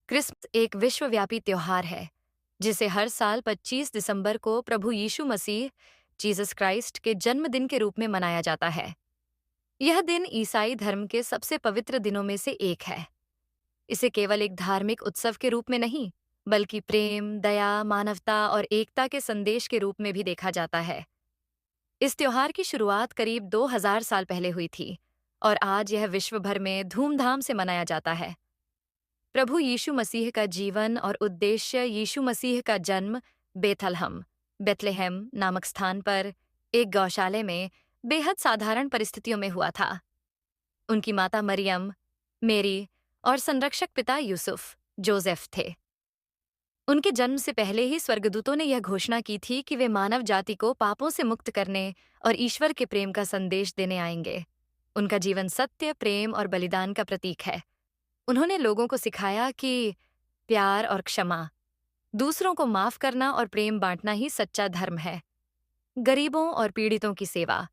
Christmas एक विश्वव्यापी त्योहार है जिसे हर साल 25 दिसंबर को प्रभु यीशु मसीह जीसस क्राइस्ट के जन्मदिन के रूप में मनाया जाता है। यह दिन ईसाई धर्म के सबसे पवित्र दिनों में से एक है। इसे केवल एक धार्मिक उत्सव के रूप में नहीं, बल्कि प्रेम, दया, मानवता और एकता के संदेश के रूप में भी देखा जाता है। इस त्योहार की शुरुआत करीब 2000 साल पहले हुई थी और आज यह विश्व भर में धूमधाम से मनाया जाता है। प्रभु यीशु मसीह का जीवन और उद्देश्य। यीशु मसीह का जन्म बेथलहम बेथलेहम नामक स्थान पर एक गौशाले में बेहद साधारण परिस्थितियों में हुआ था। उनकी माता मरियम, मेरी और संरक्षक पिता यूसुफ जोसेफ थे। उनके जन्म से पहले ही स्वर्गदूतों ने यह घोषणा की थी कि वे मानव जाति को पापों से मुक्त करने और ईश्वर के प्रेम का संदेश देने आएंगे। उनका जीवन सत्य, प्रेम और बलिदान का प्रतीक है। उन्होंने लोगों को सिखाया कि प्यार और क्षमा, दूसरों को माफ करना और प्रेम बांटना ही सच्चा धर्म है। गरीबों और पीड़ितों की सेवा,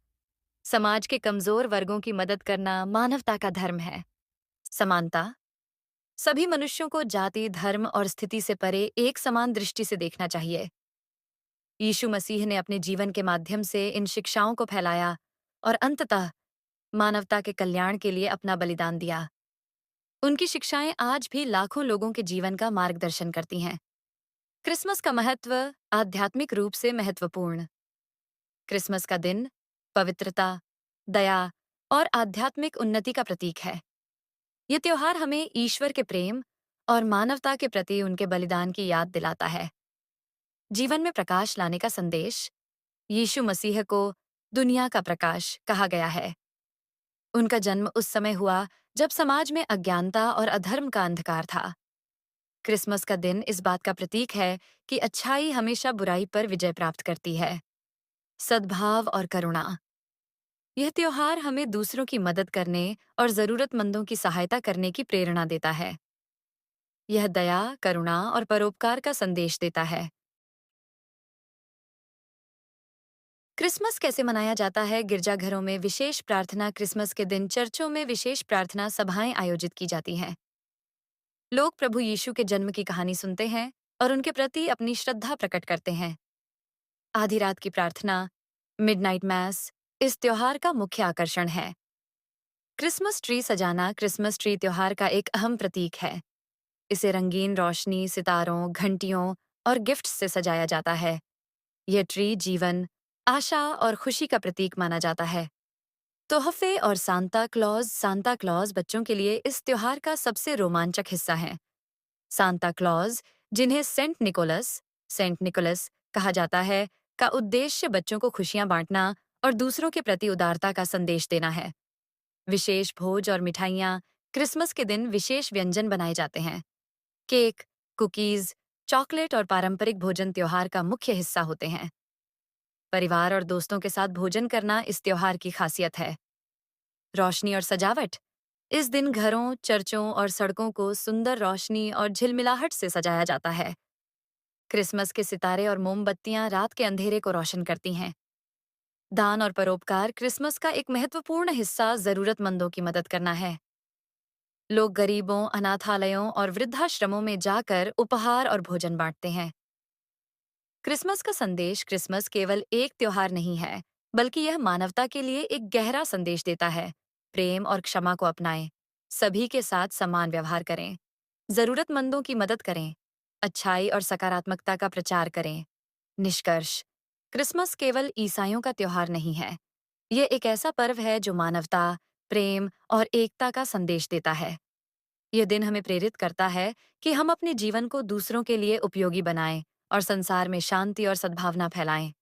समाज के कमजोर वर्गों की मदद करना मानवता का धर्म है। समानता, सभी मनुष्यों को जाति, धर्म और स्थिति से परे एक समान दृष्टि से देखना चाहिए। यीशु मसीह ने अपने जीवन के माध्यम से इन शिक्षाओं को फैलाया और अंततः मानवता के कल्याण के लिए अपना बलिदान दिया। उनकी शिक्षाएं आज भी लाखों लोगों के जीवन का मार्गदर्शन करती हैं। क्रिसमस का महत्व आध्यात्मिक रूप से महत्वपूर्ण। क्रिसमस का दिन पवित्रता, दया और आध्यात्मिक उन्नति का प्रतीक है। ये त्योहार हमें ईश्वर के प्रेम और मानवता के प्रति उनके बलिदान की याद दिलाता है। जीवन में प्रकाश लाने का संदेश। यीशु मसीह को दुनिया का प्रकाश कहा गया है। उनका जन्म उस समय हुआ जब समाज में अज्ञानता और अधर्म का अंधकार था। क्रिसमस का दिन इस बात का प्रतीक है कि अच्छाई हमेशा बुराई पर विजय प्राप्त करती है। सद्भाव और करुणा, यह त्योहार हमें दूसरों की मदद करने और जरूरतमंदों की सहायता करने की प्रेरणा देता है। यह दया, करुणा और परोपकार का संदेश देता है। क्रिसमस कैसे मनाया जाता है? गिरजाघरों में विशेष प्रार्थना। क्रिसमस के दिन चर्चों में विशेष प्रार्थना सभाएं आयोजित की जाती हैं। लोग प्रभु यीशु के जन्म की कहानी सुनते हैं और उनके प्रति अपनी श्रद्धा प्रकट करते हैं। आधी रात की प्रार्थना, मिडनाइट मैस, इस त्योहार का मुख्य आकर्षण है। क्रिसमस ट्री सजाना। क्रिसमस ट्री त्योहार का एक अहम प्रतीक है। इसे रंगीन रोशनी, सितारों, घंटियों और गिफ्ट्स से सजाया जाता है। यह ट्री जीवन, आशा और खुशी का प्रतीक माना जाता है। तोहफे और सांता क्लॉज बच्चों के लिए इस त्योहार का सबसे रोमांचक हिस्सा है। सांता क्लॉज, जिन्हें सेंट निकोलस कहा जाता है, का उद्देश्य बच्चों को खुशियां बांटना और दूसरों के प्रति उदारता का संदेश देना है। विशेष भोज और मिठाइयाँ। क्रिसमस के दिन विशेष व्यंजन बनाए जाते हैं। केक, कुकीज, चॉकलेट और पारंपरिक भोजन त्योहार का मुख्य हिस्सा होते हैं। परिवार और दोस्तों के साथ भोजन करना इस त्योहार की खासियत है। रोशनी और सजावट। इस दिन घरों, चर्चों और सड़कों को सुंदर रोशनी और झिलमिलाहट से सजाया जाता है। क्रिसमस के सितारे और मोमबत्तियां रात के अंधेरे को रोशन करती हैं। दान और परोपकार। क्रिसमस का एक महत्वपूर्ण हिस्सा जरूरतमंदों की मदद करना है। लोग गरीबों, अनाथालयों और वृद्धाश्रमों में जाकर उपहार और भोजन बांटते हैं। क्रिसमस का संदेश। क्रिसमस केवल एक त्योहार नहीं है, बल्कि यह मानवता के लिए एक गहरा संदेश देता है। प्रेम और क्षमा को अपनाएं, सभी के साथ समान व्यवहार करें, जरूरतमंदों की मदद करें, अच्छाई और सकारात्मकता का प्रचार करें। निष्कर्ष, क्रिसमस केवल ईसाइयों का त्योहार नहीं है। यह एक ऐसा पर्व है जो मानवता, प्रेम और एकता का संदेश देता है। यह दिन हमें प्रेरित करता है कि हम अपने जीवन को दूसरों के लिए उपयोगी बनाएं और संसार में शांति और सद्भावना फैलाएं।